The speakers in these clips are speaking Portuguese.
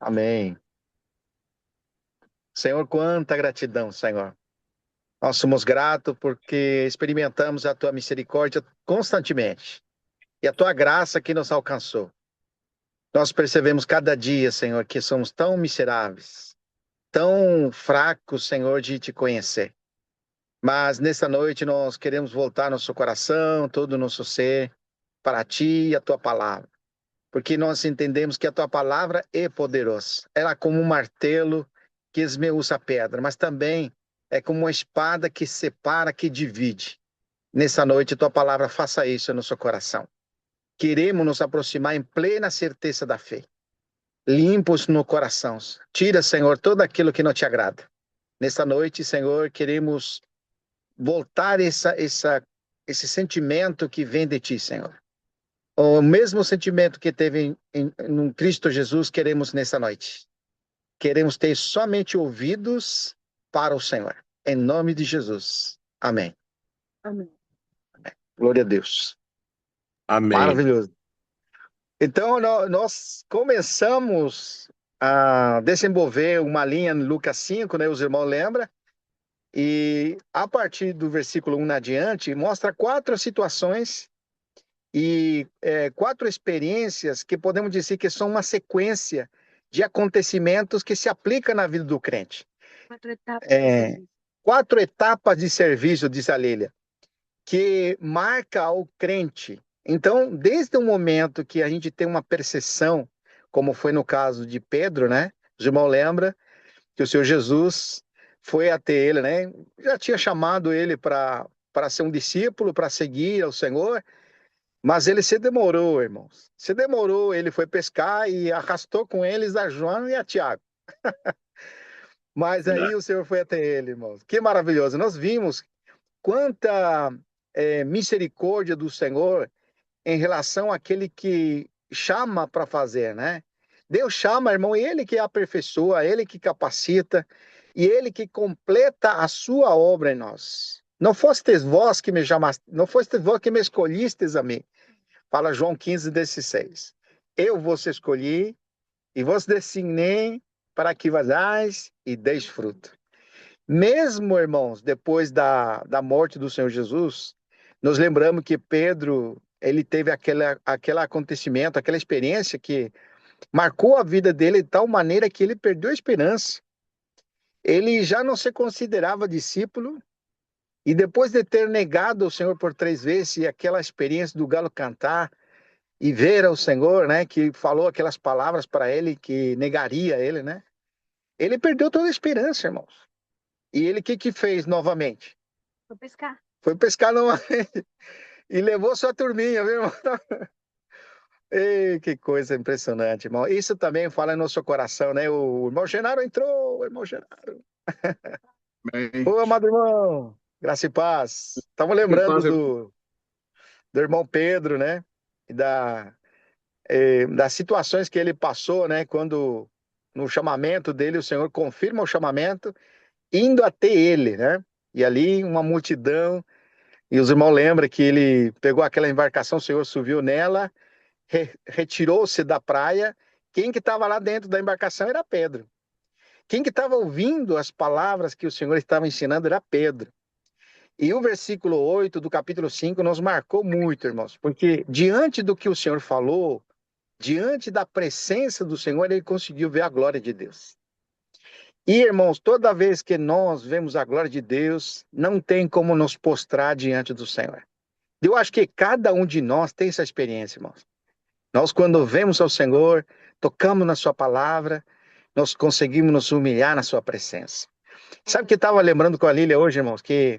Amém. Senhor, quanta gratidão, Senhor. Nós somos gratos porque experimentamos a tua misericórdia constantemente e a tua graça que nos alcançou. Nós percebemos cada dia, Senhor, que somos tão miseráveis, tão fracos, Senhor, de te conhecer. Mas nessa noite nós queremos voltar nosso coração, todo o nosso ser, para ti e a tua palavra. Porque nós entendemos que a tua palavra é poderosa. Ela é como um martelo que esmiuça a pedra, mas também é como uma espada que separa, que divide. Nessa noite, tua palavra faça isso no nosso coração. Queremos nos aproximar em plena certeza da fé, limpos no coração. Tira, Senhor, tudo aquilo que não te agrada. Nessa noite, Senhor, queremos voltar esse sentimento que vem de ti, Senhor. O mesmo sentimento que teve em Cristo Jesus, queremos nessa noite. Queremos ter somente ouvidos para o Senhor. Em nome de Jesus. Amém. Amém. Glória a Deus. Amém. Maravilhoso. Então, nós começamos a desenvolver uma linha em Lucas 5, né? Os irmãos lembram? E a partir do versículo 1 adiante, mostra 4 situações e 4 experiências que podemos dizer que são uma sequência de acontecimentos que se aplica na vida do crente. 4 etapas. 4 etapas de serviço, diz a Lília, que marca o crente. Então, desde o momento que a gente tem uma percepção, como foi no caso de Pedro, né? Os irmãos lembram que o Senhor Jesus foi até ele, né? Já tinha chamado ele para ser um discípulo, para seguir ao Senhor, mas ele se demorou, irmãos. Se demorou, ele foi pescar e arrastou com eles a João e a Tiago. Mas aí o Senhor foi até ele, irmãos. Que maravilhoso. Nós vimos quanta misericórdia do Senhor em relação àquele que chama para fazer, né? Deus chama, irmão, e ele que aperfeiçoa, ele que capacita, e ele que completa a sua obra em nós. Não fostes vós que me chamaste, não fostes vós que me escolhistes a mim. Fala João 15:16. Eu vos escolhi e vos designei para que vazais e deis fruto. Mesmo, irmãos, depois da morte do Senhor Jesus, nós lembramos que Pedro, ele teve aquele acontecimento, aquela experiência que marcou a vida dele de tal maneira que ele perdeu a esperança. Ele já não se considerava discípulo, e depois de ter negado o Senhor por 3 vezes, e aquela experiência do galo cantar, e ver ao Senhor, né, que falou aquelas palavras para ele, que negaria ele, né? Ele perdeu toda a esperança, irmãos. E ele o que fez novamente? Vou pescar. Foi pescar novamente. E levou sua turminha, viu, irmão? Ei, que coisa impressionante, irmão. Isso também fala no nosso coração, né? O irmão Genaro entrou, o irmão Genaro. Amém. Ô, amado irmão, graça e paz. Estamos Que lembrando paz, do irmão Pedro, né? E das situações que ele passou, né? Quando no chamamento dele, o Senhor confirma o chamamento, indo até ele, né? E ali uma multidão, e os irmãos lembram que ele pegou aquela embarcação, o Senhor subiu nela, retirou-se da praia. Quem que estava lá dentro da embarcação era Pedro. Quem que estava ouvindo as palavras que o Senhor estava ensinando era Pedro. E o versículo 8 do capítulo 5 nos marcou muito, irmãos, porque diante do que o Senhor falou, diante da presença do Senhor, ele conseguiu ver a glória de Deus. E, irmãos, toda vez que nós vemos a glória de Deus, não tem como nos postrar diante do Senhor. Eu acho que cada um de nós tem essa experiência, irmãos. Nós, quando vemos ao Senhor, tocamos na sua palavra, nós conseguimos nos humilhar na sua presença. Sabe o que eu estava lembrando com a Lília hoje, irmãos? Que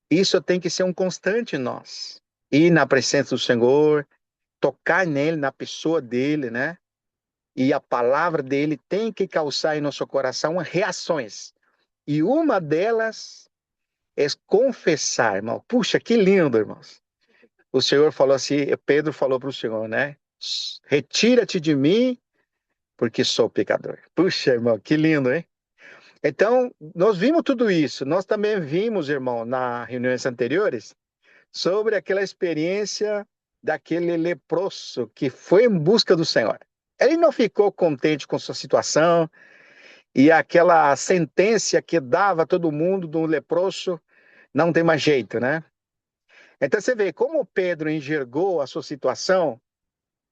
isso tem que ser um constante em nós. Ir na presença do Senhor, tocar nele, na pessoa dele, né? E a palavra dele tem que causar em nosso coração reações. E uma delas é confessar, irmão. Puxa, que lindo, irmãos. O Senhor falou assim, Pedro falou para o Senhor, né? Retira-te de mim, porque sou pecador. Puxa, irmão, que lindo, hein? Então, nós vimos tudo isso. Nós também vimos, irmão, nas reuniões anteriores, sobre aquela experiência daquele leproso que foi em busca do Senhor. Ele não ficou contente com sua situação e aquela sentença que dava a todo mundo do leproso, não tem mais jeito, né? Então você vê como Pedro enxergou a sua situação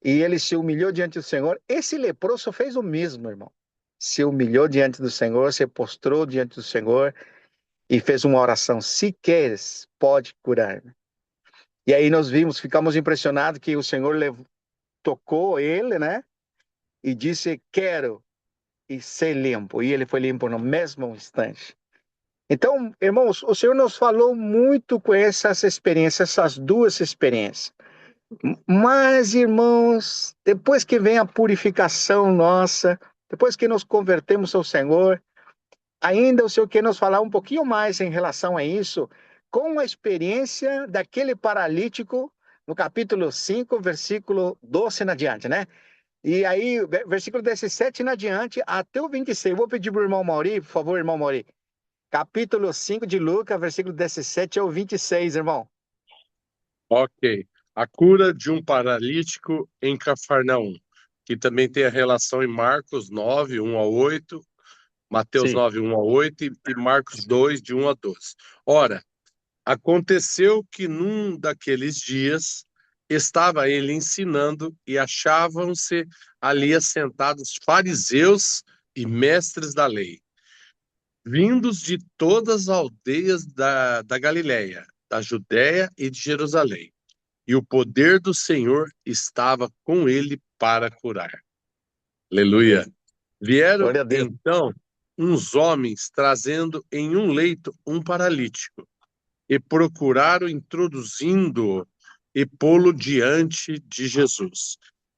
e ele se humilhou diante do Senhor. Esse leproso fez o mesmo, irmão. Se humilhou diante do Senhor, se prostrou diante do Senhor e fez uma oração. Se queres, pode curar-me. E aí nós vimos, ficamos impressionados que o Senhor tocou ele, né? E disse, quero e ser limpo. E ele foi limpo no mesmo instante. Então, irmãos, o Senhor nos falou muito com essas experiências, essas duas experiências. Mas, irmãos, depois que vem a purificação nossa, depois que nos convertemos ao Senhor, ainda o Senhor quer nos falar um pouquinho mais em relação a isso, com a experiência daquele paralítico no capítulo 5, versículo 12 em adiante, né? E aí, versículo 17 em adiante, até o 26. Vou pedir para o irmão Mauri, por favor, irmão Mauri. Capítulo 5 de Lucas, versículo 17 ao 26, irmão. Ok. A cura de um paralítico em Cafarnaum, que também tem a relação em Marcos 9, 1 a 8, Mateus Sim. 9, 1 a 8 e Marcos 2, de 1 a 12. Ora, aconteceu que num daqueles dias estava ele ensinando e achavam-se ali assentados fariseus e mestres da lei, vindos de todas as aldeias da Galiléia, da Judéia e de Jerusalém. E o poder do Senhor estava com ele para curar. Aleluia. Vieram Glória a Deus. então uns homens trazendo em um leito um paralítico e procuraram introduzindo-o e pô-lo diante de Jesus.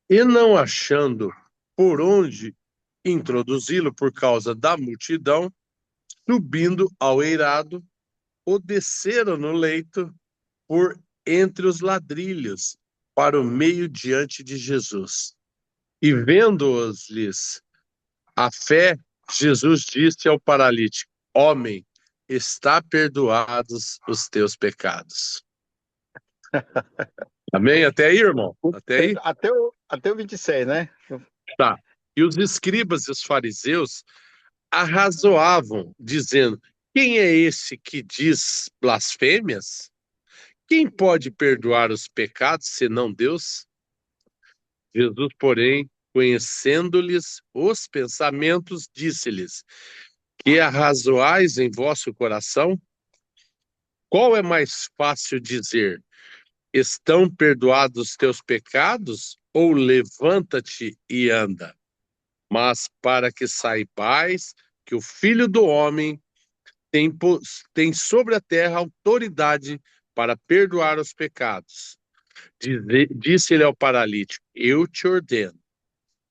E não achando por onde introduzi-lo por causa da multidão, subindo ao eirado, o desceram no leito por entre os ladrilhos, para o meio diante de Jesus. E vendo-os-lhes a fé, Jesus disse ao paralítico: Homem, está perdoados os teus pecados. Amém? Até aí, irmão? Até aí? Até o 26, né? Tá. E os escribas e os fariseus arrazoavam, dizendo: Quem é esse que diz blasfêmias? Quem pode perdoar os pecados senão Deus? Jesus, porém, conhecendo-lhes os pensamentos, disse-lhes: Que arrazoais em vosso coração? Qual é mais fácil dizer: Estão perdoados os teus pecados? Ou levanta-te e anda? Mas para que saibais que o Filho do Homem tem sobre a terra autoridade para perdoar os pecados. Disse-lhe ao paralítico: Eu te ordeno,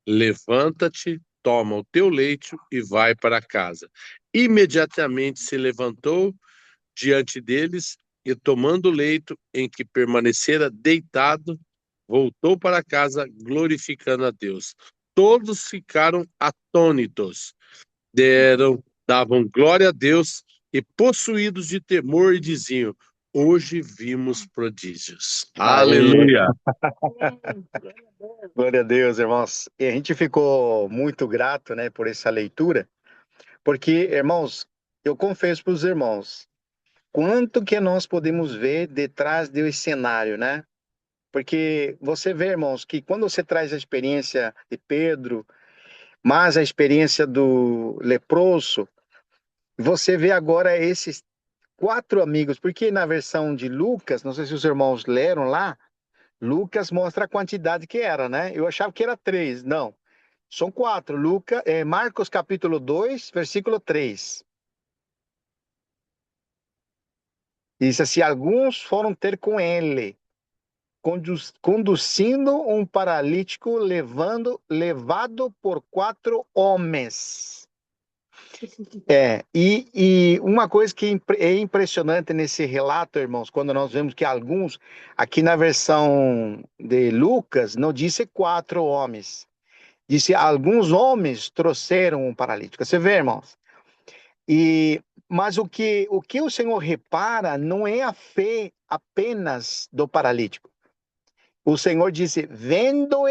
levanta-te, toma o teu leito e vai para casa. Imediatamente se levantou diante deles e, tomando o leito em que permanecera deitado, voltou para casa, glorificando a Deus. Todos ficaram atônitos, davam glória a Deus e, possuídos de temor, diziam: Hoje vimos prodígios. Aí, Aleluia! glória a Deus, irmãos. E a gente ficou muito grato, né, por essa leitura, porque, irmãos, eu confesso para os irmãos, quanto que nós podemos ver detrás do cenário, né? Porque você vê, irmãos, que quando você traz a experiência de Pedro, mais a experiência do leproso, você vê agora esses quatro amigos, porque na versão de Lucas, não sei se os irmãos leram lá, Lucas mostra a quantidade que era, né? Eu achava que era três, não. São quatro. Marcos capítulo 2, versículo 3. Diz assim: alguns foram ter com ele, conduzindo um paralítico, levado por quatro homens. E uma coisa que é impressionante nesse relato, irmãos, quando nós vemos que alguns, aqui na versão de Lucas, não disse quatro homens, disse alguns homens trouxeram um paralítico. Você vê, irmãos? Mas o que o Senhor repara não é a fé apenas do paralítico. O Senhor disse, vendo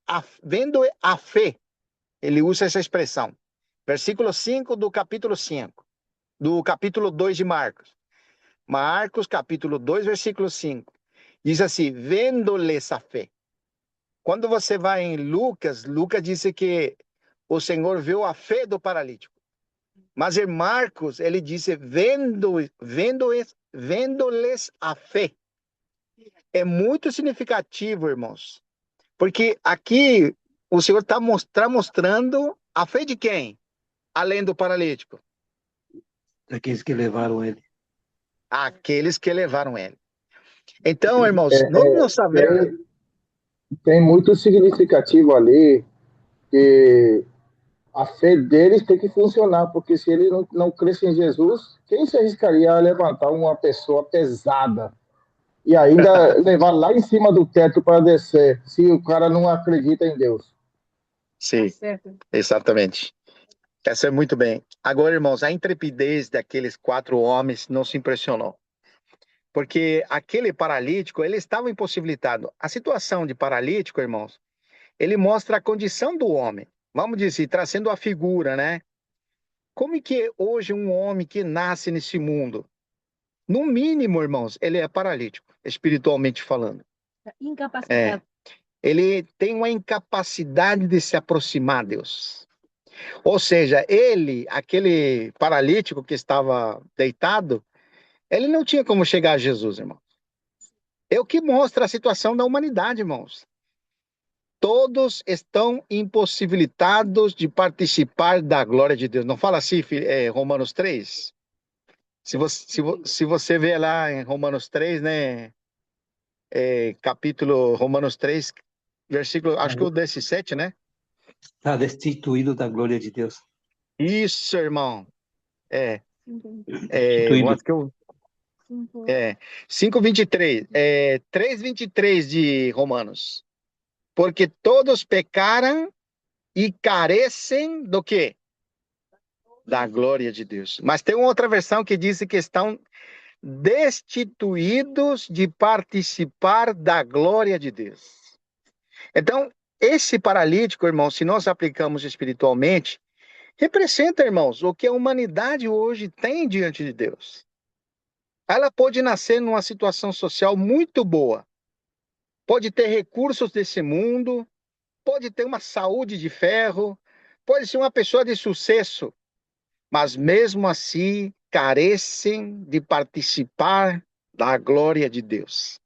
a fé. Ele usa essa expressão. Versículo 5 do capítulo 5, do capítulo 2 de Marcos. Marcos, capítulo 2, versículo 5. Diz assim, vendo-lhes a fé. Quando você vai em Lucas, Lucas disse que o Senhor viu a fé do paralítico. Mas em Marcos, ele disse, vendo-lhes a fé. É muito significativo, irmãos. Porque aqui o Senhor está mostrando a fé de quem? Além do paralítico. Daqueles que levaram ele. Aqueles que levaram ele. Então, irmãos, nós não sabemos. Tem muito significativo ali que a fé deles tem que funcionar, porque se ele não cresce em Jesus, quem se arriscaria a levantar uma pessoa pesada e ainda levar lá em cima do teto para descer, se o cara não acredita em Deus? Sim, Certo. exatamente. Essa é muito bem. Agora, irmãos, a intrepidez daqueles 4 homens não se impressionou. Porque aquele paralítico, ele estava impossibilitado. A situação de paralítico, irmãos, ele mostra a condição do homem. Vamos dizer, trazendo a figura, né? Como é que hoje um homem que nasce nesse mundo, no mínimo, irmãos, ele é paralítico, espiritualmente falando. Incapacidade. Ele tem uma incapacidade de se aproximar a Deus. Ou seja, ele, aquele paralítico que estava deitado, ele não tinha como chegar a Jesus, irmão. É o que mostra a situação da humanidade, irmãos. Todos estão impossibilitados de participar da glória de Deus. Não fala assim, Romanos 3? Se você vê lá em Romanos 3, né? Capítulo Romanos 3, versículo, acho que o 17, né? Está destituído da glória de Deus. Isso, irmão. Destituído. Acho que 5:23, 3:23 de Romanos. Porque todos pecaram e carecem do quê? Da glória de Deus. Mas tem uma outra versão que diz que estão destituídos de participar da glória de Deus. Então, esse paralítico, irmão, se nós aplicamos espiritualmente, representa, irmãos, o que a humanidade hoje tem diante de Deus. Ela pode nascer numa situação social muito boa, pode ter recursos desse mundo, pode ter uma saúde de ferro, pode ser uma pessoa de sucesso, mas mesmo assim carecem de participar da glória de Deus.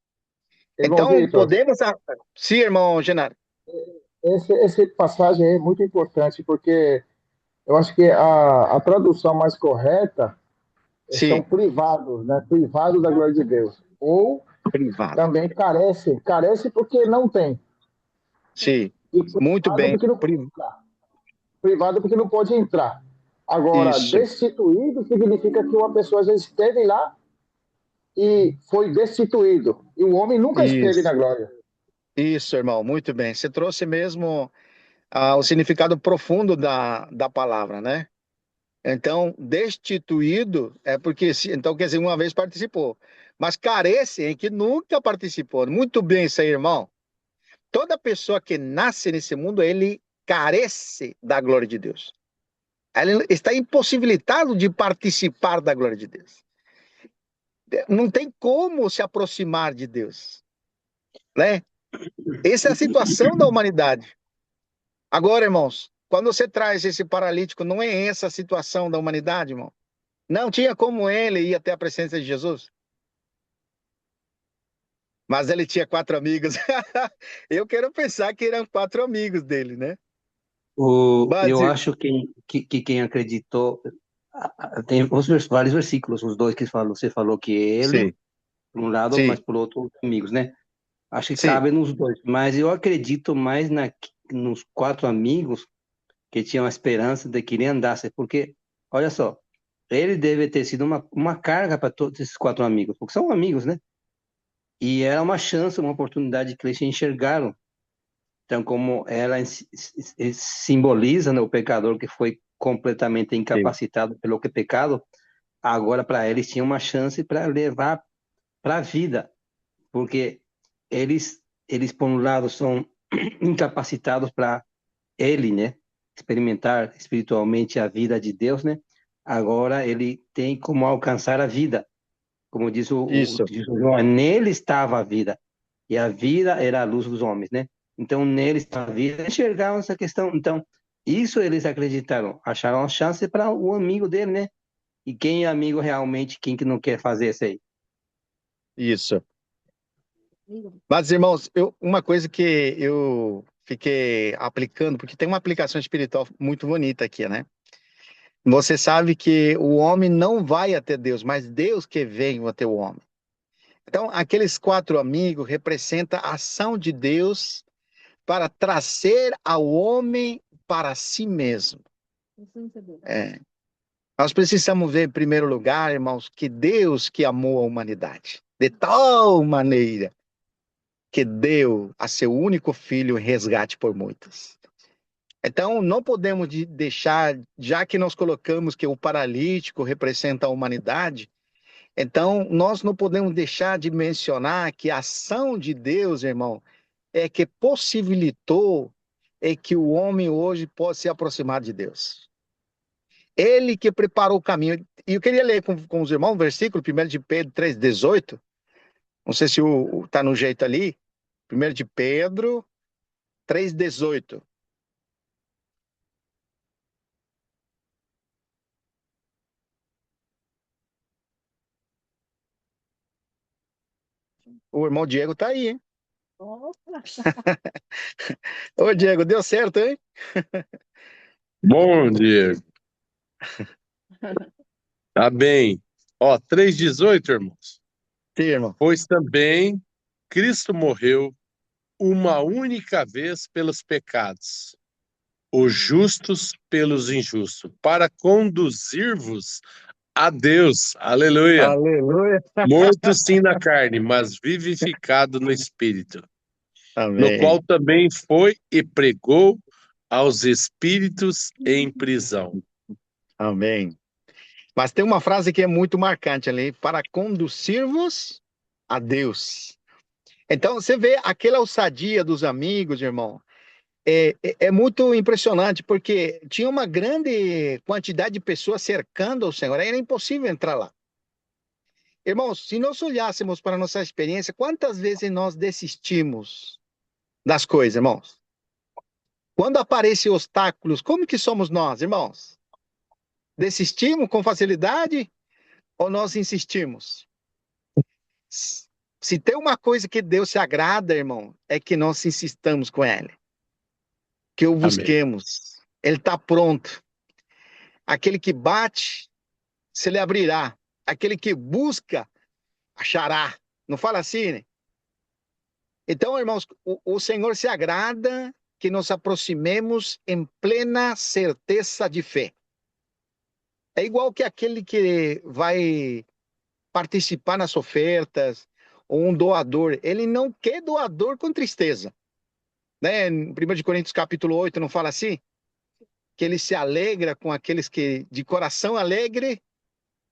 Irmão Então, Vitor, podemos... Sim, irmão Genaro. essa passagem é muito importante, porque eu acho que a tradução mais correta são Sim, privados, né? Privados da glória de Deus. Ou privado. também carece porque não tem. Sim, E muito bem. privado porque não pode entrar. Agora, Isso. destituído significa que uma pessoa já esteve lá e foi destituído. E o homem nunca esteve na glória. Isso, irmão, muito bem. Você trouxe mesmo o significado profundo da palavra, né? Então, destituído é porque, então, quer dizer, uma vez participou. Mas carece em que nunca participou. Muito bem isso aí, irmão. Toda pessoa que nasce nesse mundo, ele carece da glória de Deus. Ele está impossibilitado de participar da glória de Deus. Não tem como se aproximar de Deus, né? Essa é a situação da humanidade. Agora, irmãos, quando você traz esse paralítico, não é essa a situação da humanidade, irmão? Não tinha como ele ir até a presença de Jesus. Mas ele tinha 4 amigos. Eu quero pensar que eram 4 amigos dele, né? Eu acho que quem acreditou tem vários versículos, os dois que você falou que ele, Sim. por um lado, Sim. mas por outro, amigos, né? Acho que Sim. cabe nos dois, mas eu acredito mais nos 4 amigos que tinham a esperança de que ele andasse, porque, olha só, ele deve ter sido uma carga para todos esses 4 amigos, porque são amigos, né? E era uma chance, uma oportunidade que eles enxergaram. Então, como ela simboliza, né, o pecador que foi completamente incapacitado pelo que pecado, agora para eles tinha uma chance para levar para a vida, porque eles por um lado são incapacitados para ele, né, experimentar espiritualmente a vida de Deus, né? Agora ele tem como alcançar a vida, como Isso, diz o João, nele estava a vida, e a vida era a luz dos homens, né? Então nele estava a vida, enxergaram essa questão. Então isso eles acreditaram, acharam a chance para o amigo dele, né? E quem é amigo realmente, quem que não quer fazer isso aí? isso. Amigo. Mas, irmãos, uma coisa que eu fiquei aplicando, porque tem uma aplicação espiritual muito bonita aqui, né? Você sabe que o homem não vai até Deus, mas Deus que vem até o homem. Então, aqueles 4 amigos representam a ação de Deus para trazer ao homem para si mesmo. É. Nós precisamos ver, em primeiro lugar, irmãos, que Deus que amou a humanidade de tal maneira que deu a seu único filho em resgate por muitos. Então, não podemos deixar, já que nós colocamos que o paralítico representa a humanidade, então nós não podemos deixar de mencionar que a ação de Deus, irmão, é que possibilitou que o homem hoje possa se aproximar de Deus. Ele que preparou o caminho. E eu queria ler com os irmãos o versículo 1 de Pedro 3,18. Não sei se está no jeito ali. 1 de Pedro 3,18. O irmão Diego está aí, hein? Opa! Ô, Diego, deu certo, hein? Bom dia. Tá bem. Ó, 3,18, irmãos. Sim, irmão. Pois também Cristo morreu uma única vez pelos pecados, os justos pelos injustos, para conduzir-vos a Deus. Aleluia. Aleluia. Morto sim na carne, mas vivificado no espírito, no qual Amém. também foi e pregou aos espíritos em prisão. Amém. Mas tem uma frase que é muito marcante ali, para conduzir-vos a Deus. Então, você vê aquela ousadia dos amigos, irmão, é muito impressionante, porque tinha uma grande quantidade de pessoas cercando o Senhor, era impossível entrar lá. Irmãos, se nós olhássemos para a nossa experiência, quantas vezes nós desistimos das coisas, irmãos? Quando aparecem obstáculos, como que somos nós, irmãos? Desistimos com facilidade ou nós insistimos? Se tem uma coisa que Deus se agrada, irmão, é que nós insistamos com Ele, que o Amém. busquemos. Ele está pronto. Aquele que bate, se lhe abrirá. Aquele que busca, achará. Não fala assim, né? Então, irmãos, o Senhor se agrada que nos aproximemos em plena certeza de fé. É igual que aquele que vai participar nas ofertas, ou um doador, ele não quer doador com tristeza. Né? Em 1 de Coríntios capítulo 8 não fala assim? Que ele se alegra com aqueles que, de coração alegre,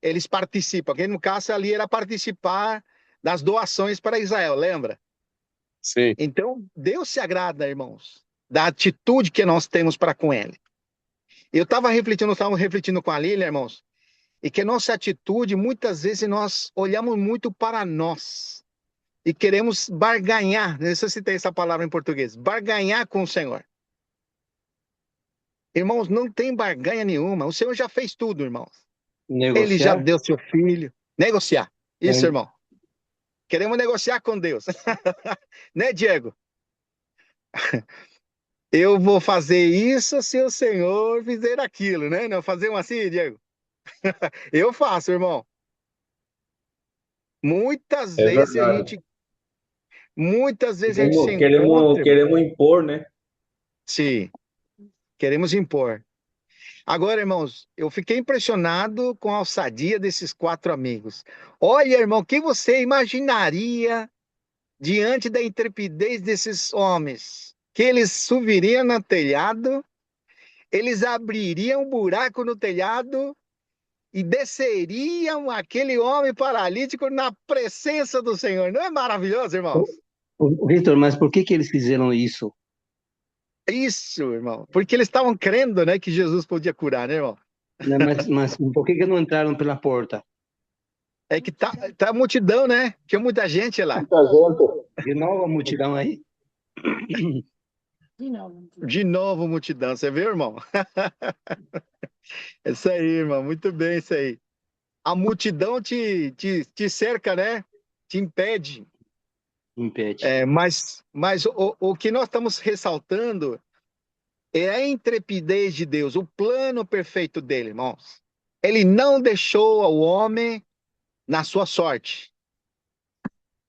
eles participam. Que no caso ali era participar das doações para Israel, lembra? Sim. Então, Deus se agrada, irmãos, da atitude que nós temos para com Ele. Eu estava refletindo com a Lília, irmãos, e que nossa atitude, muitas vezes, nós olhamos muito para nós e queremos barganhar, não sei se tem essa palavra em português, barganhar com o Senhor. Irmãos, não tem barganha nenhuma, o Senhor já fez tudo, irmãos. Ele já Negociar? deu seu filho. Negociar, isso, Tem. irmão. Queremos negociar com Deus. Né, Diego? Eu vou fazer isso se o Senhor fizer aquilo, né? Não fazer um assim, Diego? Eu faço, irmão. Muitas É vezes a verdade. gente, muitas vezes a gente se Queremos, queremos, encontra, irmão. queremos impor, né? Sim, queremos impor. Agora, irmãos, eu fiquei impressionado com a ousadia desses 4 amigos. Olha, irmão, o que você imaginaria diante da intrepidez desses homens? Que eles subiriam no telhado, eles abririam um buraco no telhado e desceriam aquele homem paralítico na presença do Senhor. Não é maravilhoso, irmãos? Vitor, mas por que que eles fizeram isso? Isso, irmão. Porque eles estavam crendo, né, que Jesus podia curar, né, irmão? Né, mas por que que não entraram pela porta? É que tá a multidão, né? Tinha muita gente lá. Muita gente. De novo a multidão aí? De novo. De novo, multidão. Você viu, irmão? É isso aí, irmão. Muito bem, isso aí. A multidão te cerca, né? Te impede. Impede. Mas o que nós estamos ressaltando é a intrepidez de Deus, o plano perfeito dele, irmãos. Ele não deixou o homem na sua sorte.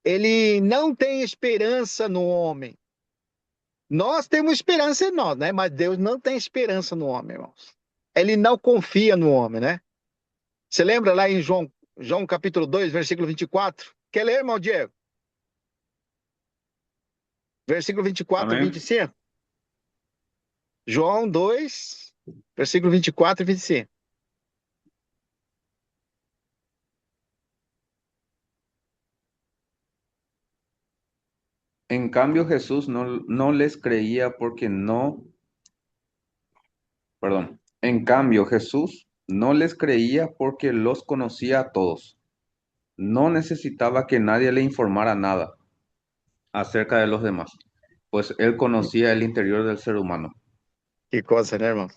Ele não tem esperança no homem. Nós temos esperança em nós, né? Mas Deus não tem esperança no homem, irmãos. Ele não confia no homem, né? Você lembra lá em João capítulo 2, versículo 24? Quer ler, irmão Diego? Versículo 24 e Amém? 25. João 2, versículo 24 e 25. En cambio, Jesús no les creía porque no, perdón, en cambio, Jesús no les creía porque los conocía a todos. No necesitaba que nadie le informara nada acerca de los demás, pues él conocía el interior del ser humano. Que coisa, né, irmão?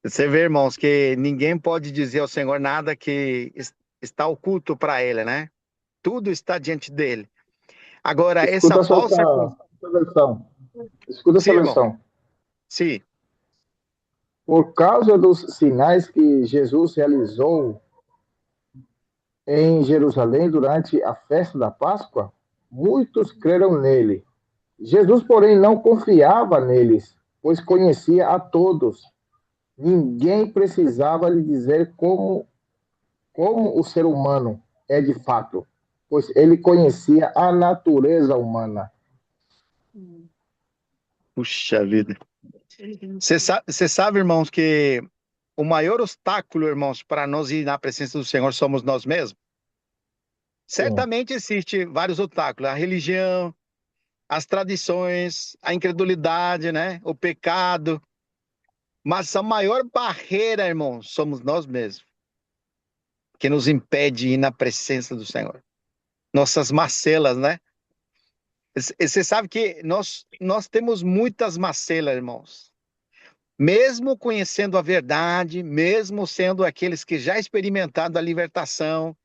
Você vê, irmãos, que ninguém pode dizer ao Senhor nada que está oculto para ele, né? Tudo está diante dele. Agora, essa Escuta só falsa. essa versão. Escuta Sim, essa irmão. versão. Sim, Por causa dos sinais que Jesus realizou em Jerusalém durante a festa da Páscoa, muitos creram nele. Jesus, porém, não confiava neles, pois conhecia a todos. Ninguém precisava lhe dizer como o ser humano é de fato, pois ele conhecia a natureza humana. puxa vida. Você sabe, irmãos, que o maior obstáculo, irmãos, para nós ir na presença do Senhor somos nós mesmos? Certamente existe vários obstáculos, a religião, as tradições, a incredulidade, né? O pecado. Mas a maior barreira, irmãos, somos nós mesmos, que nos impede de ir na presença do Senhor. Nossas macelas, né? Você sabe que nós temos muitas macelas, irmãos. Mesmo conhecendo a verdade, mesmo sendo aqueles que já experimentaram a libertação,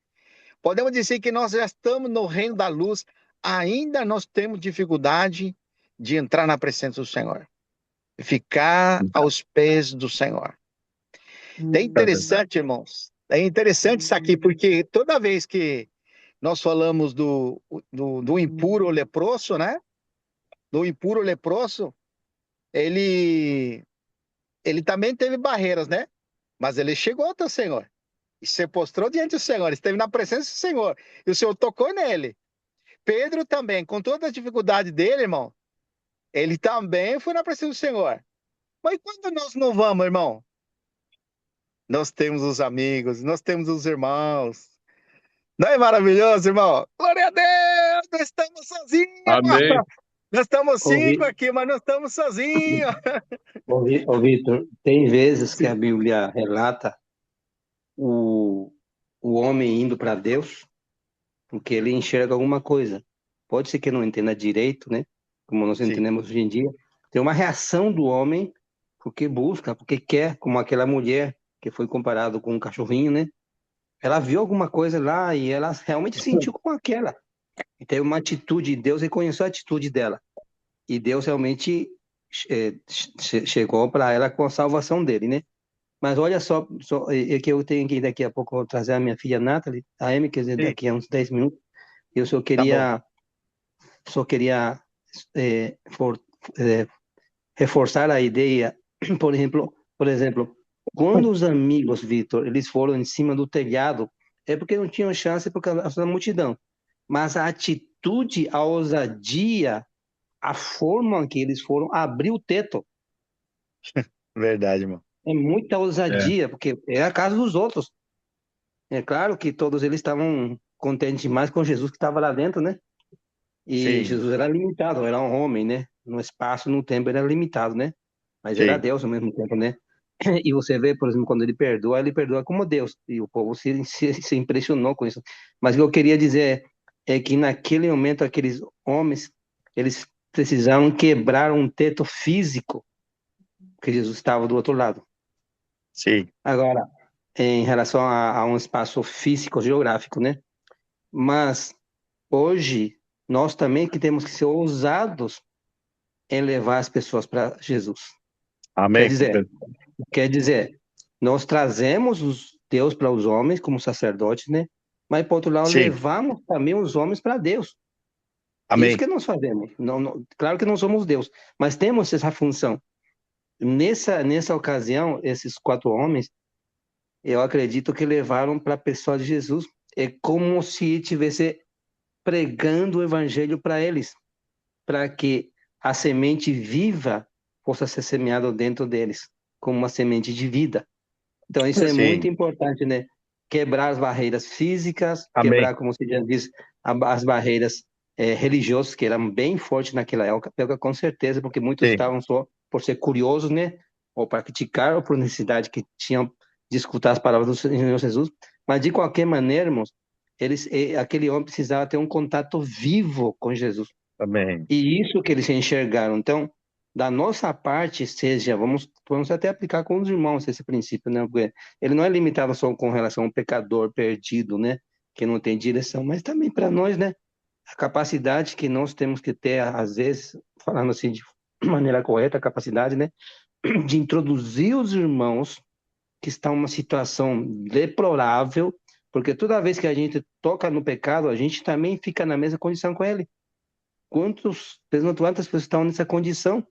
podemos dizer que nós já estamos no reino da luz, ainda nós temos dificuldade de entrar na presença do Senhor, ficar aos pés do Senhor. É interessante, irmãos, é interessante isso aqui, porque toda vez que nós falamos do impuro leproso, né? Do impuro leproso, ele também teve barreiras, né? Mas ele chegou até o Senhor. E se postrou diante do Senhor, esteve na presença do Senhor. E o Senhor tocou nele. Pedro também, com toda a dificuldade dele, irmão, ele também foi na presença do Senhor. Mas quando nós não vamos, irmão? Nós temos os amigos, nós temos os irmãos. Não é maravilhoso, irmão? Glória a Deus! Nós estamos sozinhos! Amém. Nós estamos cinco Ouvi, aqui, mas não estamos sozinhos. Vitor, tem vezes que a Sim, Bíblia relata o, o homem indo para Deus porque ele enxerga alguma coisa. Pode ser que não entenda direito, né? Como nós sim. entendemos hoje em dia. Tem uma reação do homem porque busca, porque quer, como aquela mulher que foi comparado com um cachorrinho, né? Ela viu alguma coisa lá e ela realmente sentiu como aquela. E teve uma atitude, Deus reconheceu a atitude dela. E Deus realmente chegou para ela com a salvação dele, né? Mas olha só é que eu tenho que daqui a pouco eu vou trazer a minha filha Nathalie, a Amy, quer dizer, Sim, daqui a uns 10 minutos. Eu tá bom. só queria eh, for- eh, reforçar a ideia, por exemplo, quando os amigos, Vitor, eles foram em cima do telhado, é porque não tinham chance por causa da multidão. Mas a atitude, a ousadia, a forma que eles foram abrir o teto, Verdade, irmão. é muita É. ousadia, porque é a casa dos outros. É claro que todos eles estavam contentes demais com Jesus que estava lá dentro, né? E Sim, Jesus era limitado, era um homem, né? No espaço, no tempo, ele era limitado, né? Mas era sim, Deus ao mesmo tempo, né? E você vê, por exemplo, quando ele perdoa como Deus. E o povo se impressionou com isso. Mas o que eu queria dizer é que naquele momento, aqueles homens, eles precisaram quebrar um teto físico, porque Jesus estava do outro lado. sim. Agora, em relação a um espaço físico, geográfico, né? Mas hoje, nós também que temos que ser ousados em levar as pessoas para Jesus. Quer Amém. dizer, quer dizer, nós trazemos Deus para os homens como sacerdotes, né? Mas, por outro lado, Sim, levamos também os homens para Deus. Isso amém. que nós fazemos. Claro que não somos Deus, mas temos essa função. Nessa ocasião, esses 4 homens, eu acredito que levaram para a pessoa de Jesus. É como se tivesse pregando o evangelho para eles, para que a semente viva possa ser semeada dentro deles, como uma semente de vida. Então, isso é muito Sim, importante, né? Quebrar as barreiras físicas, amém. quebrar, como você já disse, as barreiras religiosas, que eram bem fortes naquela época, com certeza, porque muitos Sim, estavam só por ser curiosos, né? Ou para criticar, ou por necessidade que tinham de escutar as palavras do Senhor Jesus. Mas, de qualquer maneira, irmãos, aquele homem precisava ter um contato vivo com Jesus. amém. E isso que eles enxergaram. Então, da nossa parte, seja, vamos até aplicar com os irmãos esse princípio, né? Porque ele não é limitado só com relação ao pecador perdido, né? Que não tem direção, mas também para nós, né? A capacidade que nós temos que ter, às vezes, falando assim de maneira correta, a capacidade, né? De introduzir os irmãos que estão numa situação deplorável, porque toda vez que a gente toca no pecado, a gente também fica na mesma condição com ele. Quantas pessoas estão nessa condição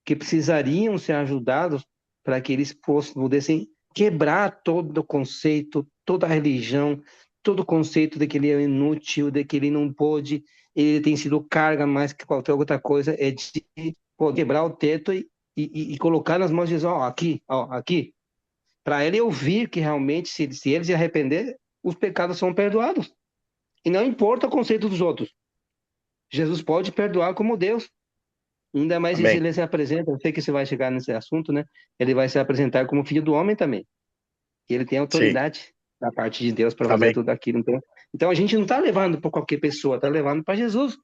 que precisariam ser ajudados para que eles pudessem quebrar todo o conceito, toda a religião, todo o conceito de que ele é inútil, de que ele não pode, ele tem sido carga mais que qualquer outra coisa, é de quebrar o teto e colocar nas mãos de Jesus, ó, aqui, para ele ouvir que realmente, se ele se arrepender, os pecados são perdoados. E não importa o conceito dos outros. Jesus pode perdoar como Deus. Ainda mais se Amém. ele se apresenta, eu sei que você vai chegar nesse assunto, né? Ele vai se apresentar como filho do homem também. E ele tem Sim, autoridade da parte de Deus para fazer amém. tudo aquilo. Então a gente não está levando para qualquer pessoa, está levando para Jesus.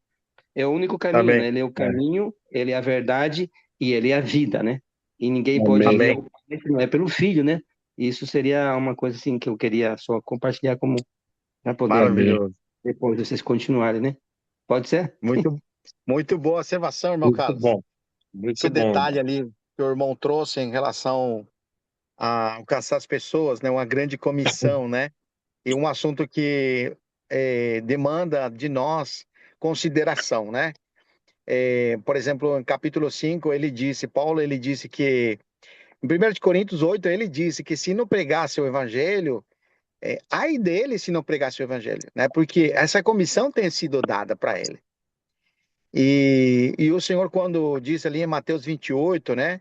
É o único caminho, Amém. né? Ele é o caminho, ele é a verdade e ele é a vida, né? E ninguém pode Amém. ver Amém. o Pai se não é pelo Filho, né? Isso seria uma coisa assim que eu queria só compartilhar como para poder Amém. Maravilhoso. depois vocês continuarem, né? Pode ser? Muito, muito boa observação, irmão Muito Carlos. bom, muito Esse bom. detalhe ali que o irmão trouxe em relação a alcançar as pessoas, né? Uma grande comissão, né? E um assunto que demanda de nós consideração, né? Por exemplo, em capítulo 5, Paulo, ele disse que, em 1 de Coríntios 8, ele disse que se não pregasse o evangelho, ai dele se não pregasse o evangelho, né? Porque essa comissão tem sido dada para ele. E o Senhor, quando diz ali em Mateus 28, né?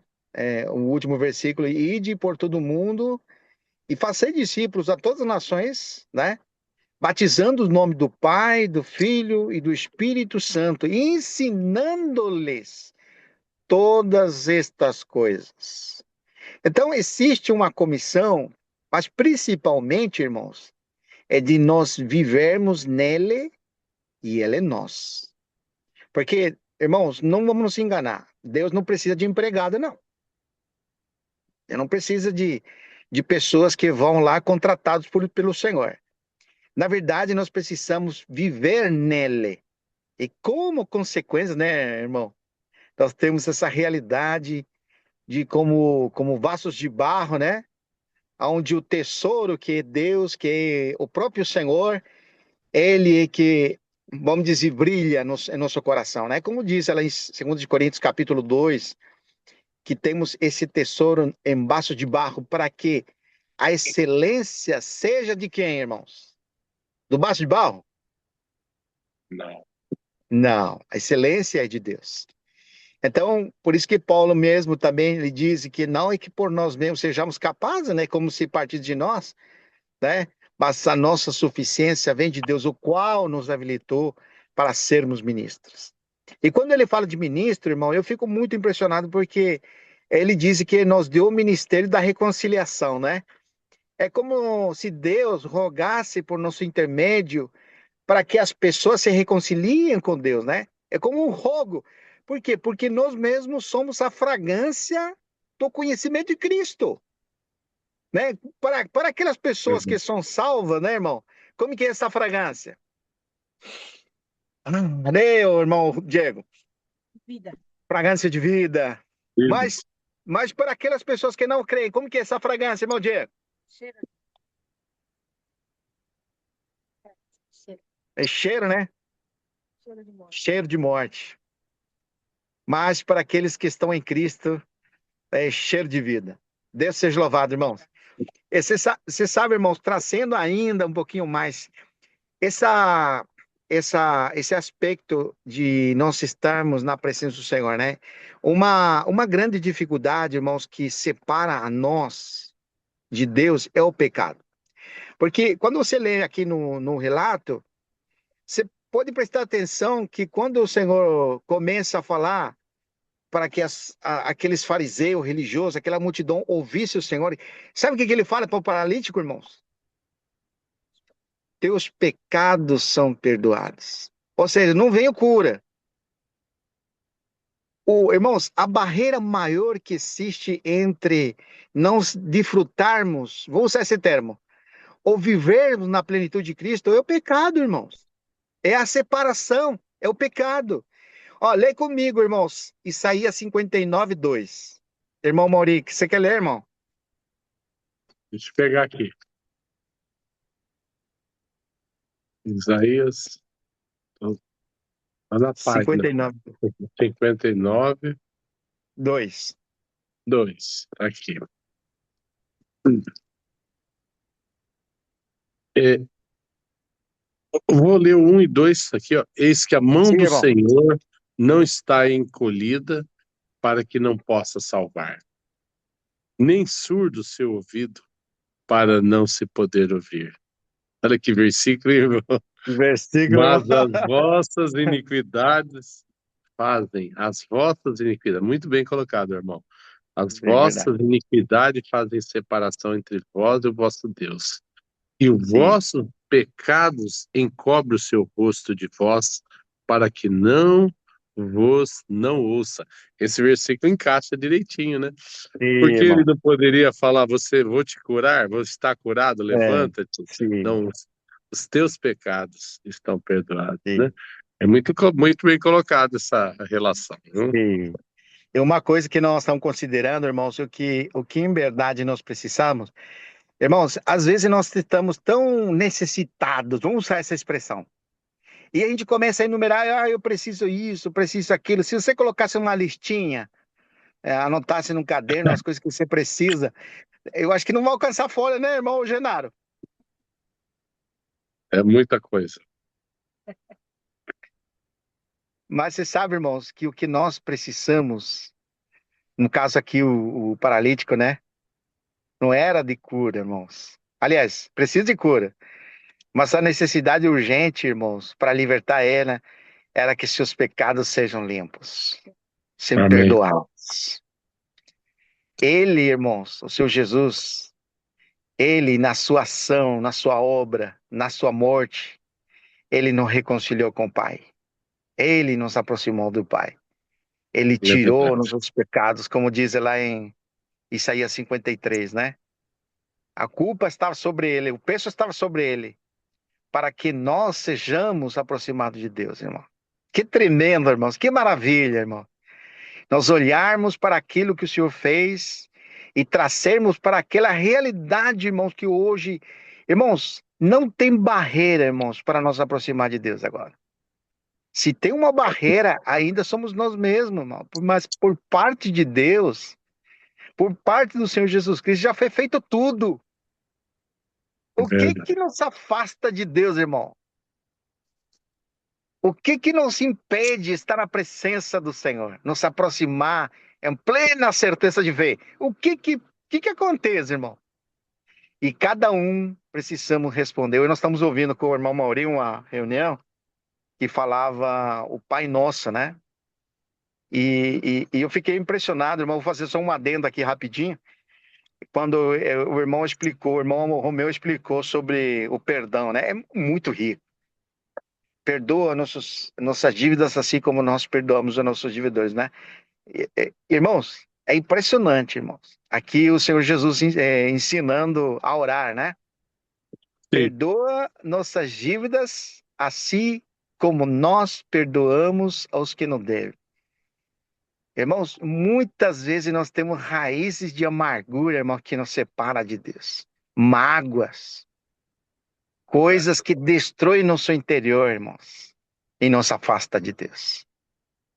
O último versículo, ide por todo mundo e fazer discípulos a todas as nações, né? Batizando o nome do Pai, do Filho e do Espírito Santo, e ensinando-lhes todas estas coisas. Então, existe uma comissão, mas principalmente, irmãos, é de nós vivermos nele e ele é nós. Porque, irmãos, não vamos nos enganar. Deus não precisa de empregado, não. Ele não precisa de pessoas que vão lá contratados pelo Senhor. Na verdade, nós precisamos viver nele. E como consequência, né, irmão? Nós temos essa realidade de como vasos de barro, né? Onde o tesouro que é Deus, que é o próprio Senhor, ele é que, vamos dizer, brilha em nosso coração, né? Como diz ela em 2 Coríntios capítulo 2, que temos esse tesouro em vasos de barro para que a excelência seja de quem, irmãos? Do vaso de barro? Não. Não, a excelência é de Deus. Então, por isso que Paulo mesmo também ele diz que não é que por nós mesmos sejamos capazes, né, como se partisse de nós, né, mas a nossa suficiência vem de Deus, o qual nos habilitou para sermos ministros. E quando ele fala de ministro, irmão, eu fico muito impressionado porque ele diz que nos deu o ministério da reconciliação, né? É como se Deus rogasse por nosso intermédio para que as pessoas se reconciliem com Deus, né? É como um rogo. Por quê? Porque nós mesmos somos a fragrância do conhecimento de Cristo, né? Para aquelas pessoas que Uhum. são salvas, né, irmão? Como que é essa fragrância? Cadê, irmão Diego? Vida. Fragrância de vida. Isso. Mas para aquelas pessoas que não creem, como que é essa fragrância, irmão Diego? Cheiro. Cheiro. É cheiro, né? Cheiro de morte. Cheiro de morte. Mas para aqueles que estão em Cristo, é cheiro de vida. Deus seja louvado, irmãos. Você sabe, irmãos, trazendo ainda um pouquinho mais essa, esse aspecto de nós estarmos na presença do Senhor, né? Uma grande dificuldade, irmãos, que separa a nós de Deus é o pecado. Porque quando você lê aqui no relato, você pode prestar atenção que quando o Senhor começa a falar para que aqueles fariseus religiosos, aquela multidão ouvisse o Senhor, sabe o que ele fala para o paralítico, irmãos? Teus pecados são perdoados. Ou seja, não veio cura. Irmãos, a barreira maior que existe entre não desfrutarmos, vou usar esse termo, ou vivermos na plenitude de Cristo, é o pecado, irmãos. É a separação, é o pecado. Ó, lê comigo, irmãos, Isaías 59, 2. Irmão Mauric, você quer ler, irmão? Deixa eu pegar aqui. Isaías, tá na página 59, 59, 2. 2. Aqui. É, vou ler o 1 e 2 aqui, ó. Eis que a mão Sim, do irmão. Senhor não está encolhida para que não possa salvar, nem surdo o seu ouvido para não se poder ouvir. Olha que versículo, irmão. Versículo. Mas as vossas iniquidades as vossas iniquidades, muito bem colocado, irmão. As É verdade. vossas iniquidades fazem separação entre vós e o vosso Deus. E os Sim. vossos pecados encobrem o seu rosto de vós, para que não vos não ouça. Esse versículo encaixa direitinho, né? Sim, Porque ele irmão. não poderia falar, vou te curar, vou estar curado, É, levanta-te. sim, Não, os teus pecados estão perdoados, né? sim, É muito bem colocado essa relação, viu? sim. E uma coisa que nós estamos considerando, irmãos, o que em verdade nós precisamos, irmãos, às vezes nós estamos tão necessitados, vamos usar essa expressão, e a gente começa a enumerar, eu preciso isso, preciso aquilo. Se você colocasse uma listinha, anotasse num caderno as coisas que você precisa, eu acho que não vai alcançar folha, né, irmão Genaro? É muita coisa. Mas você sabe, irmãos, que o que nós precisamos, no caso aqui o paralítico, né, não era de cura, irmãos. Aliás, precisa de cura. Mas a necessidade urgente, irmãos, para libertar ela, era que seus pecados sejam limpos, sejam Amém. perdoados. Ele, irmãos, o seu Jesus, ele na sua ação, na sua obra, na sua morte, ele nos reconciliou com o Pai. Ele nos aproximou do Pai. Ele É tirou verdade. nossos pecados, como diz lá em Isaías 53, né? A culpa estava sobre ele, o peso estava sobre ele, para que nós sejamos aproximados de Deus, irmão. Que tremendo, irmãos, que maravilha, irmão. Nós olharmos para aquilo que o Senhor fez e trazermos para aquela realidade, irmãos, que hoje, irmãos, não tem barreira, irmãos, para nos aproximar de Deus agora. Se tem uma barreira, ainda somos nós mesmos, irmão. Mas por parte de Deus, por parte do Senhor Jesus Cristo, já foi feito tudo. É O que verdade. que nos afasta de Deus, irmão? O que que nos impede de estar na presença do Senhor? Nos aproximar em plena certeza de ver. O que que acontece, irmão? E cada um precisamos responder. Hoje nós estamos ouvindo com o irmão Mauri uma reunião. que falava o Pai Nosso, né? E eu fiquei impressionado, irmão. Vou fazer só um adendo aqui rapidinho. Quando o irmão explicou, o irmão Romeu explicou sobre o perdão, né? É muito rico. Perdoa nossas dívidas assim como nós perdoamos os nossos devedores, né? Irmãos, é impressionante, irmãos. Aqui o Senhor Jesus ensinando a orar, né? Sim. Perdoa nossas dívidas assim como nós perdoamos aos que nos devem. Irmãos, muitas vezes nós temos raízes de amargura, irmão, que nos separa de Deus. Mágoas, coisas que destroem nosso interior, irmãos, e nos afasta de Deus.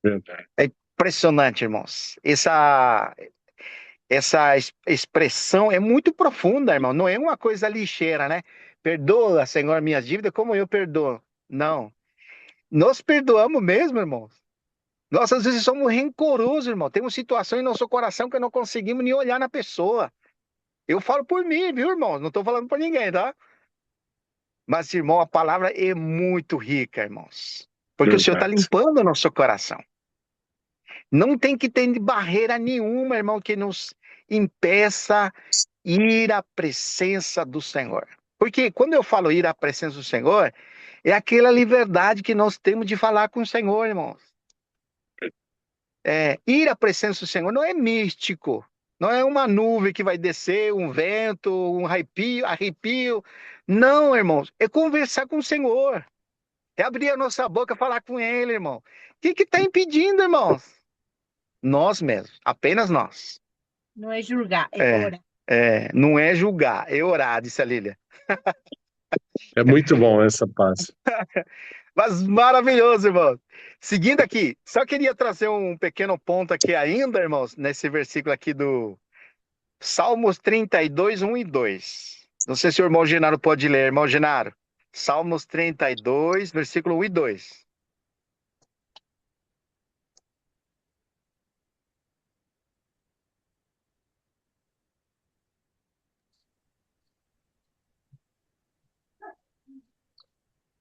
Verdade. É impressionante, irmãos. Essa expressão é muito profunda, irmão. Não é uma coisa lixeira, né? Perdoa, Senhor, minhas dívidas, como eu perdoo. Não. Nós perdoamos mesmo, irmãos. Nós, às vezes, somos rancorosos, irmão. Temos situações em nosso coração que não conseguimos nem olhar na pessoa. Eu falo por mim, viu, irmão? Não estou falando por ninguém, tá? Mas, irmão, a palavra é muito rica, irmãos. Porque o Senhor está Verdade. limpando o nosso coração. Não tem que ter barreira nenhuma, irmão, que nos impeça ir à presença do Senhor. Porque quando eu falo ir à presença do Senhor, é aquela liberdade que nós temos de falar com o Senhor, irmãos. Ir à presença do Senhor não é místico, não é uma nuvem que vai descer, um vento, um arrepio. Não, irmãos, é conversar com o Senhor. É abrir a nossa boca e falar com Ele, irmão. O que está impedindo, irmãos? Nós mesmos, apenas nós. Não é julgar, é orar. Não é julgar, é orar, disse a Lília. É muito bom essa paz. Mas maravilhoso, irmão. Seguindo aqui, só queria trazer um pequeno ponto aqui ainda, irmãos, nesse versículo aqui do Salmos 32, 1 e 2. Não sei se o irmão Genaro pode ler, irmão Genaro. Salmos 32, versículo 1 e 2.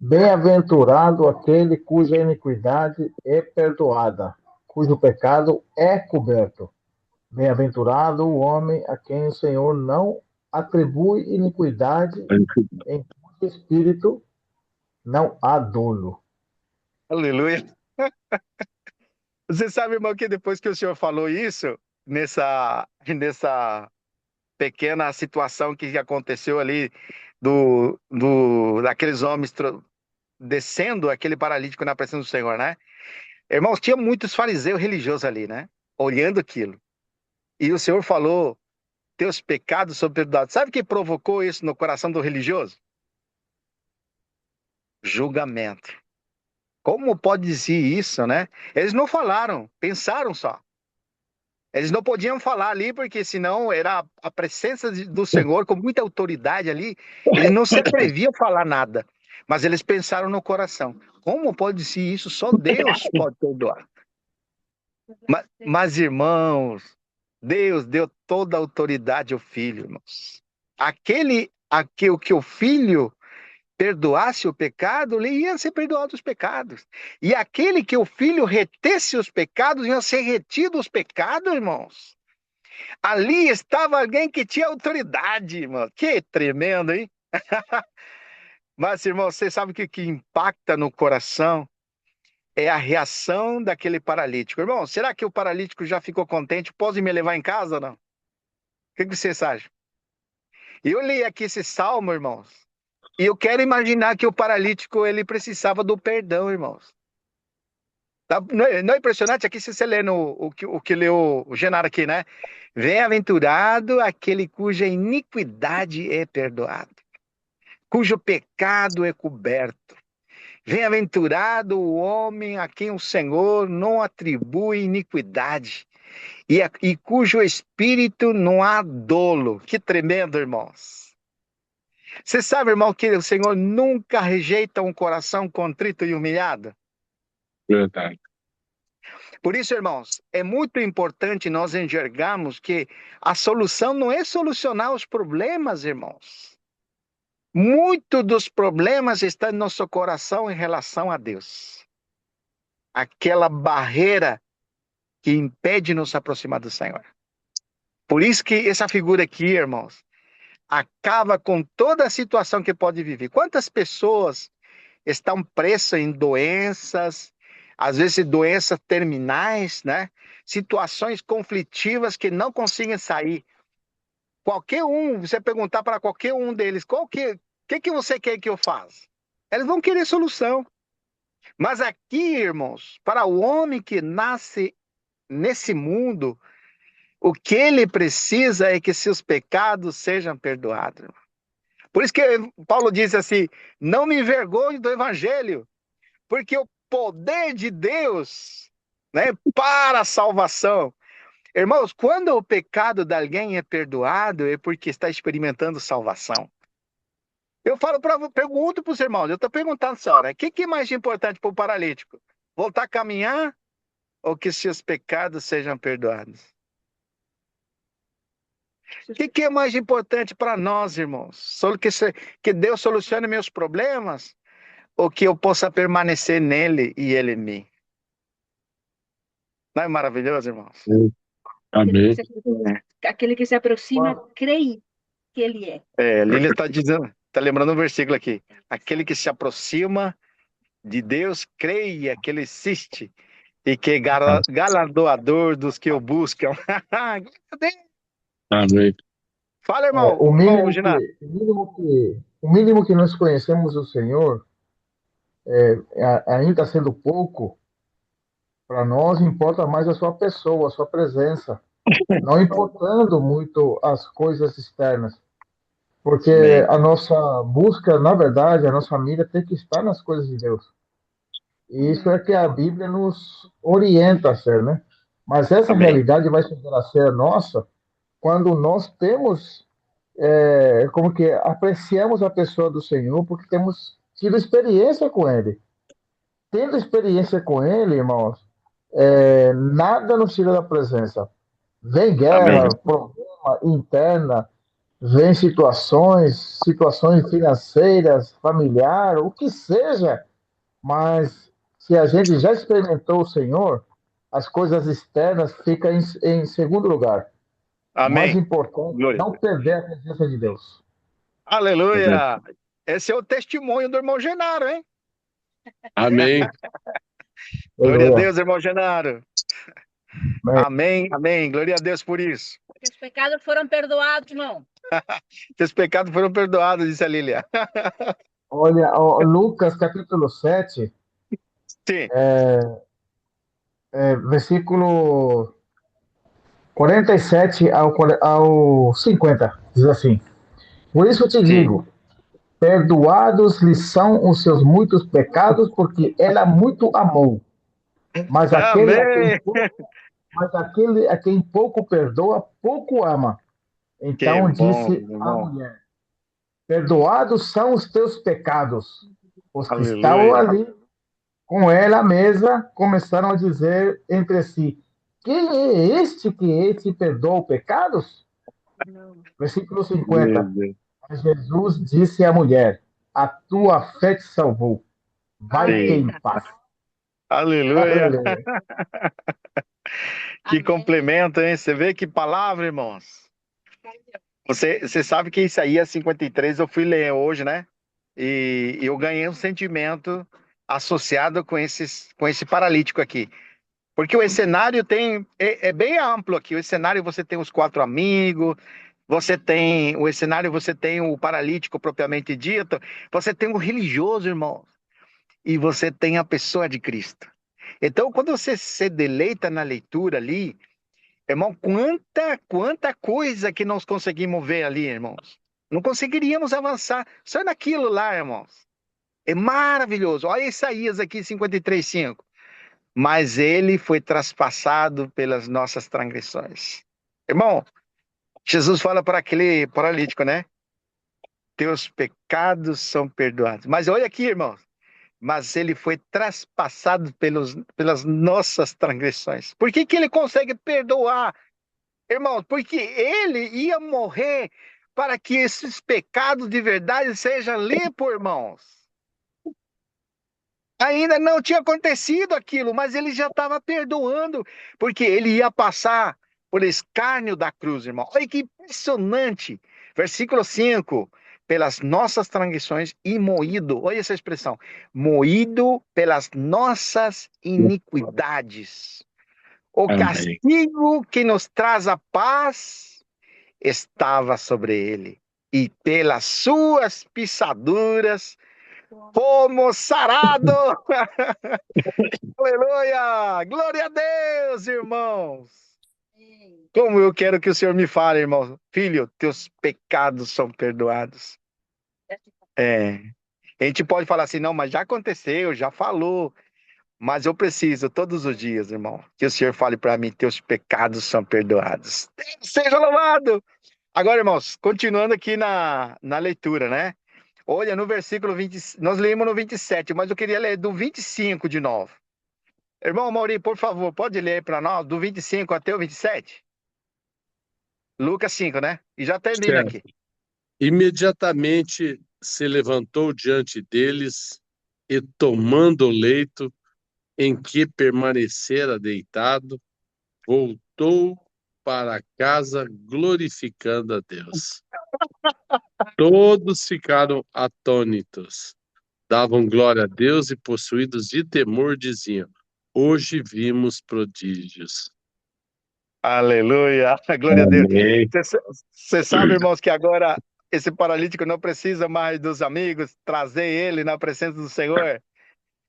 Bem-aventurado aquele cuja iniquidade é perdoada, cujo pecado é coberto. Bem-aventurado o homem a quem o Senhor não atribui iniquidade, em cujo espírito não há dolo. Aleluia. Você sabe, irmão, que depois que o senhor falou isso, nessa pequena situação que aconteceu ali daqueles homens descendo aquele paralítico na presença do Senhor, né? Irmãos, tinha muitos fariseus religiosos ali, né? Olhando aquilo. E o Senhor falou, teus pecados são perdoados. Sabe o que provocou isso no coração do religioso? Julgamento. Como pode dizer isso, né? Eles não falaram, pensaram só. Eles não podiam falar ali, porque senão era a presença do Senhor com muita autoridade ali. Eles não se atreviam a falar nada. Mas eles pensaram no coração. Como pode ser isso? Só Deus pode perdoar. Mas, irmãos, Deus deu toda a autoridade ao Filho, irmãos. Aquele que o Filho perdoasse o pecado, ele ia ser perdoado os pecados. E aquele que o Filho retesse os pecados, ia ser retido os pecados, irmãos. Ali estava alguém que tinha autoridade, irmão. Que tremendo, hein? Mas, irmão, você sabe o que impacta no coração? É a reação daquele paralítico. Irmão, será que o paralítico já ficou contente? Pode me levar em casa ou não? O que vocês acham? Eu li aqui esse salmo, irmãos, e eu quero imaginar que o paralítico ele precisava do perdão, irmãos. Tá? Não é impressionante? Aqui se você lê o que leu o Genaro aqui, né? Bem-aventurado aquele cuja iniquidade é perdoada, cujo pecado é coberto. Bem-aventurado o homem a quem o Senhor não atribui iniquidade e cujo espírito não há dolo. Que tremendo, irmãos. Você sabe, irmão, que o Senhor nunca rejeita um coração contrito e humilhado? Verdade. Por isso, irmãos, é muito importante nós enxergarmos que a solução não é solucionar os problemas, irmãos. Muito dos problemas estão no nosso coração em relação a Deus. Aquela barreira que impede nos aproximar do Senhor. Por isso que essa figura aqui, irmãos, acaba com toda a situação que pode viver. Quantas pessoas estão presas em doenças, às vezes doenças terminais, né? Situações conflitivas que não conseguem sair. Qualquer um, você perguntar para qualquer um deles, que você quer que eu faça? Eles vão querer solução. Mas aqui, irmãos, para o homem que nasce nesse mundo, o que ele precisa é que seus pecados sejam perdoados. Por isso que Paulo diz assim: não me envergonhe do evangelho, porque o poder de Deus, né, para a salvação. Irmãos, quando o pecado de alguém é perdoado, é porque está experimentando salvação. Eu pergunto para os irmãos, eu estou perguntando essa hora, o que é mais importante para o paralítico? Voltar a caminhar ou que seus pecados sejam perdoados? O que é mais importante para nós, irmãos? Que Deus solucione meus problemas ou que eu possa permanecer nele e ele em mim? Não é maravilhoso, irmãos? Amém. Aquele que se aproxima, creia que ele é. Lília está dizendo, está lembrando um versículo aqui. Aquele que se aproxima de Deus, creia que ele existe e que é galardoador dos que o buscam. Amém. Fala, irmão. O Irmão mínimo Ginato. o mínimo que nós conhecemos o Senhor, ainda sendo pouco, para nós importa mais a sua pessoa, a sua presença, não importando muito as coisas externas. Porque Amém. a nossa busca, na verdade, a nossa mira tem que estar nas coisas de Deus. E isso é que a Bíblia nos orienta a ser, né? Mas essa Amém. realidade vai chegar a ser nossa quando nós temos, como que apreciamos a pessoa do Senhor, porque temos tido experiência com Ele. Tendo experiência com Ele, irmãos, nada nos tira da presença. Vem Amém. guerra, problema interna, vem situações financeiras, familiar, o que seja, mas se a gente já experimentou o Senhor, as coisas externas ficam em segundo lugar. O mais Amém. importante é Glória a não Deus. perder a presença de Deus. Aleluia. Esse é o testemunho do irmão Genaro, hein? Amém. Glória a Aleluia. Deus, irmão Genaro. Amém. Amém, amém. Glória a Deus por isso. Os pecados foram perdoados, irmão. Seus pecados foram perdoados, disse a Lília. Olha, Lucas capítulo 7, Sim, versículo 47 ao 50, diz assim: Por isso te sim. digo, perdoados lhe são os seus muitos pecados, porque ela muito amou. Mas Amém. aquele a quem pouco perdoa, pouco ama. Que Então bom, disse meu a irmão. mulher: Perdoados são os teus pecados. Os que estavam Aleluia. ali com ela à mesa começaram a dizer entre si: Quem é este que te perdoa pecados? Versículo Meu 50. Deus. Mas Jesus disse à mulher: A tua fé te salvou. Vai-te Sim. em paz. Aleluia. Aleluia. Que Amém. complemento, hein? Você vê que palavra, irmãos. Você sabe que Isaías 53 eu fui ler hoje, né? E eu ganhei um sentimento associado com esse paralítico aqui. Porque o cenário é bem amplo aqui. O cenário você tem os 4 amigos, você tem o paralítico propriamente dito, você tem o religioso, irmão, e você tem a pessoa de Cristo. Então, quando você se deleita na leitura ali, irmão, quanta coisa que nós conseguimos ver ali, irmãos. Não conseguiríamos avançar só naquilo lá, irmãos. É maravilhoso. Olha Isaías aqui, 53:5. Mas ele foi traspassado pelas nossas transgressões. Irmão, Jesus fala para aquele paralítico, né? Teus pecados são perdoados. Mas olha aqui, irmãos. Mas ele foi traspassado pelas nossas transgressões. Por que ele consegue perdoar? Irmão, porque ele ia morrer para que esses pecados de verdade sejam limpos, irmãos. Ainda não tinha acontecido aquilo, mas ele já estava perdoando, porque ele ia passar por escárnio da cruz, irmão. Olha que impressionante. Versículo 5. Pelas nossas transgressões e moído, olha essa expressão, moído pelas nossas iniquidades. O Amém. castigo que nos traz a paz estava sobre ele, e pelas suas pisaduras fomos sarados. Aleluia! Glória a Deus, irmãos! Como eu quero que o Senhor me fale, irmão. Filho, teus pecados são perdoados. É. A gente pode falar assim, não, mas já aconteceu, já falou. Mas eu preciso, todos os dias, irmão, que o Senhor fale para mim, teus pecados são perdoados. Deus seja louvado! Agora, irmãos, continuando aqui na leitura, né? Olha, no versículo 20, nós lemos no 27, mas eu queria ler do 25 de novo. Irmão Mauri, por favor, pode ler para nós, do 25 até o 27? Lucas 5, né? E já termina Certo. aqui. Imediatamente se levantou diante deles e, tomando o leito em que permanecera deitado, voltou para casa glorificando a Deus. Todos ficaram atônitos, davam glória a Deus e, possuídos de temor, diziam: hoje vimos prodígios. Aleluia, glória a Deus. Amém. Você sabe, irmãos, que agora esse paralítico não precisa mais dos amigos trazer ele na presença do Senhor.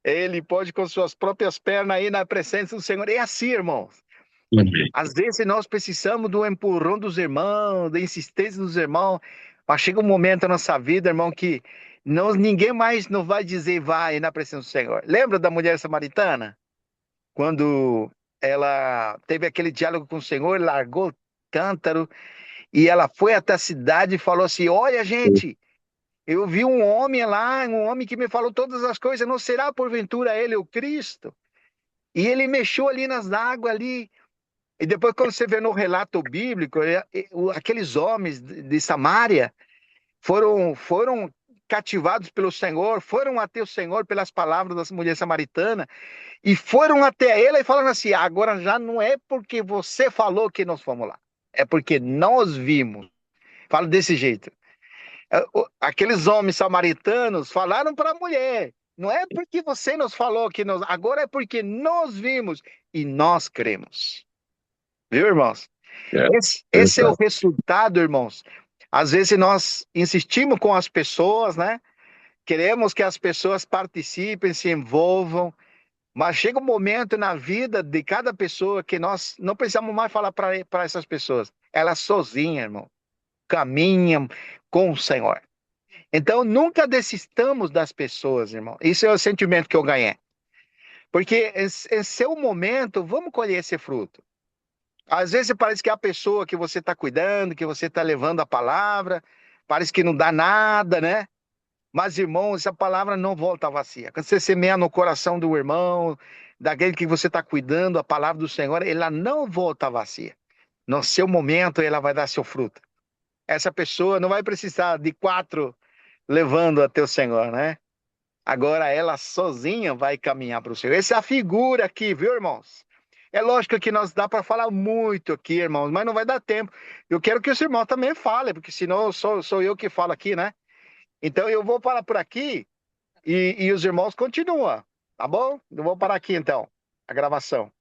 Ele pode, com suas próprias pernas, ir na presença do Senhor. É assim, irmãos. Amém. Às vezes nós precisamos do empurrão dos irmãos, da insistência dos irmãos. Mas chega um momento na nossa vida, irmão, que ninguém mais nos vai dizer vai na presença do Senhor. Lembra da mulher samaritana? Quando ela teve aquele diálogo com o Senhor, largou o cântaro e ela foi até a cidade e falou assim: olha, gente, eu vi um homem lá, um homem que me falou todas as coisas, não será porventura ele o Cristo? E ele mexeu ali nas águas ali. E depois, quando você vê no relato bíblico, aqueles homens de Samaria foram cativados pelo Senhor, foram até o Senhor pelas palavras da mulher samaritana, e foram até ele e falaram assim: agora já não é porque você falou que nós fomos lá, é porque nós vimos. Fala desse jeito. Aqueles homens samaritanos falaram para a mulher: não é porque você nos falou que nós, agora é porque nós vimos e nós cremos. Viu, irmãos? É, Esse é o verdade. resultado, irmãos. Às vezes nós insistimos com as pessoas, né? Queremos que as pessoas participem, se envolvam, mas chega um momento na vida de cada pessoa que nós não precisamos mais falar para essas pessoas. Elas sozinhas, irmão, caminham com o Senhor. Então, nunca desistamos das pessoas, irmão. Isso é o sentimento que eu ganhei. Porque esse é o momento, vamos colher esse fruto. Às vezes parece que a pessoa que você está cuidando, que você está levando a palavra, parece que não dá nada, né? Mas, irmão, essa palavra não volta vazia. Quando você semeia no coração do irmão, daquele que você está cuidando, a palavra do Senhor, ela não volta vazia. No seu momento, ela vai dar seu fruto. Essa pessoa não vai precisar de 4 levando até o Senhor, né? Agora ela sozinha vai caminhar para o Senhor. Essa é a figura aqui, viu, irmãos? É lógico que nós dá para falar muito aqui, irmãos, mas não vai dar tempo. Eu quero que os irmãos também falem, porque senão sou eu que falo aqui, né? Então eu vou parar por aqui e os irmãos continuam, tá bom? Eu vou parar aqui então, a gravação.